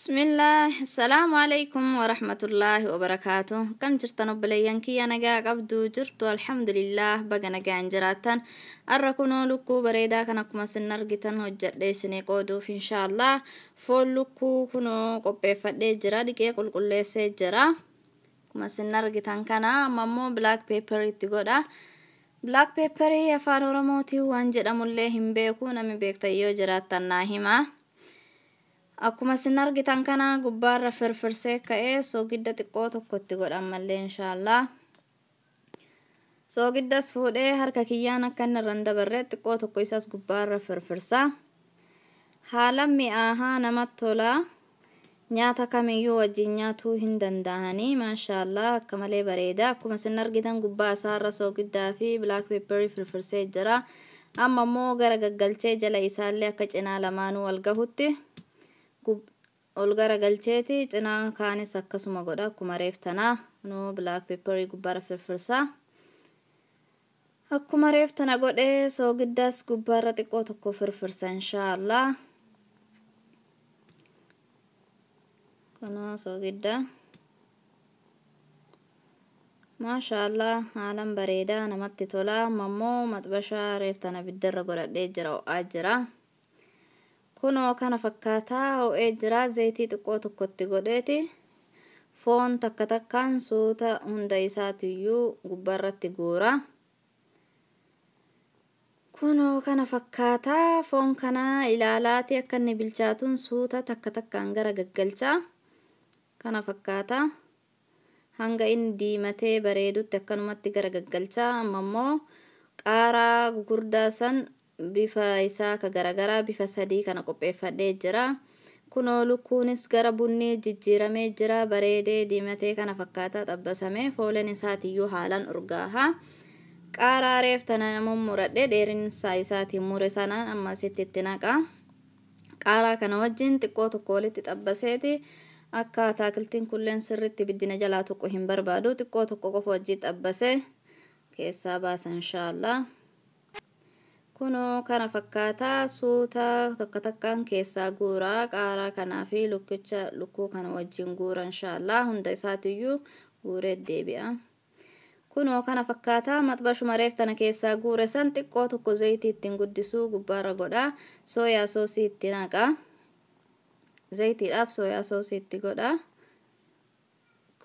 بسم الله السلام عليكم ورحمة الله وبركاته. كم جرتنا بليانكي أنا جا قبضو جرتو الحمد لله بقنا جا انجراتن أركونو لكو بريدا كنكم سنرجتن هجر ليسني قودو في إن شاء الله فول لكو كنو قبي فدي جرا ديكي كل سجرا كما سنرجتن كنا مامو بلاك بيبر تيجودا بلاك بيبر يا فارو رموتي وانجر أمولهم بيكو نمي بيكتايو جراتن ناهما akkuma sin argitan kana gubbaarra firfirsee ka'ee soogidda xiqqoo tokkotti godhamallee inshallah soogiddas fuudhee harka kiyyaan akka inni irra dabarree xiqqoo tokko isaas gubbaarra firfirsa haalan mi'aahaa namatti tola nyaata kamiyyuu wajjin nyaatuu hin danda'anii maashaallah akka malee bareeda akkuma sin argitan gubbaa isaarra soogiddaa fi black pepper firfirsee jira amma immoo gara gaggalchee jala isaallee akka cinaa lamaanuu wal gahutti olgara galcheeti cinaa kaanis akkasuma godha akkuma reeftana no black pepper gubbaara firfirsa akkuma reeftana godhe soogiddas gubbaara xiqqoo tokko firfirsa inshallah kana soogidda maashaallah haalan bareeda namatti tola mammoo maxbasha reeftana biddarra godhadhee jira ajira kuno kana fakkaataa ho'ee jira zayitii xiqqoo tokkotti godheeti foon takka takkaan suuta hunda isaatiyyuu gubbaarratti guura kuno kana fakkaataa foon kana ilaalaati akka inni bilchaatuun suuta takka takkaan gara gaggalcha kana fakkaataa hanga inni diimatee bareedutti akkanumatti gara gaggalcha ammoo qaaraa gugurdaa san bifa isaa ka garagaraa bifa sadii kana qopheeffadhee jira kuno lukkuunis gara bunni jijjiiramee jira bareedee diimatee kana fakkaataa xabbasamee fooleen isaatiyyuu haalan urgaaha qaaraa reeftana namuun muradhee dheerinsa isaatiin mure sanaan ammasitti itti naqa qaaraa kana wajjin xiqqoo tokko walitti xabbaseeti akka ataakiltiin kulleen sirritti biddina jalaa tokko hin barbaadu xiqqoo tokko qofa wajjii xabbasee keessaa baasa inshallah kuno kana fakkaataa suuta tokko takkaan keessaa guuraa qaaraa kanaa fi lukkuu kana wajjin guura inshallah hunda isaatiyyuu guuree deebi'a kuno kana fakkaataa maxbashuma reeftana keessaa guure san xiqqoo tokko zayitii ittiin guddisuu gubbaarra godha sooyaa soosii itti naqa zayitiidhaaf sooyaa soosii itti godha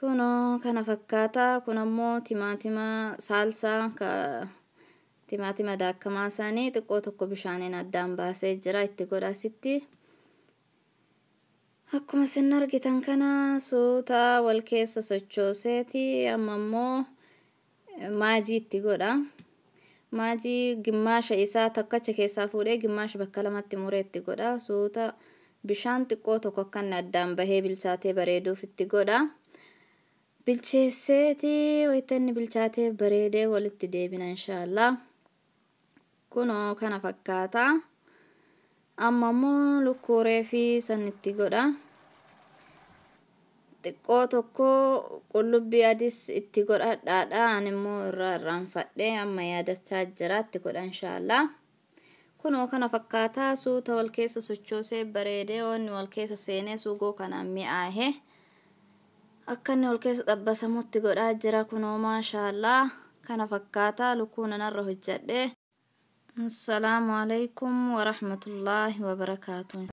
kuno kana fakkaataa kun ammoo timaatima saalsaa timaatima daakkamaa isaanii xiqqoo tokko bishaaniin addaan baasee jira itti godhasitti akkuma sin argitan kana suuta wal keessa sochooseeti amma immoo maajii itti godha maajii gimmaasha isaa takkacha keessaa fuudhee gimmaasha bakka lamatti muree itti godha suuta bishaan xiqqoo tokko akka inni addaan bahee bilchaatee bareeduuf itti godha bilcheesseeti wayita inni bilchaatee bareedee walitti deebina inshallah kuno kana fakkaataa amma immoo lukkuuree fi sanitti godha xiqqoo tokko qullubbii adis itti godhadhaadha ani immoo irraanfadhee amma yaadachaa jira itti godha inshallah kuno kana fakkaataa suuta wal keessa sochoosee bareedee onni wal keessa seenee suugoo kanaan mi'aahe akka inni wal keessa xabbasamutti godhaa jira kuno maashaallah kana fakkaataa lukkuu nanarra hojjadhee السلام عليكم ورحمة الله وبركاته.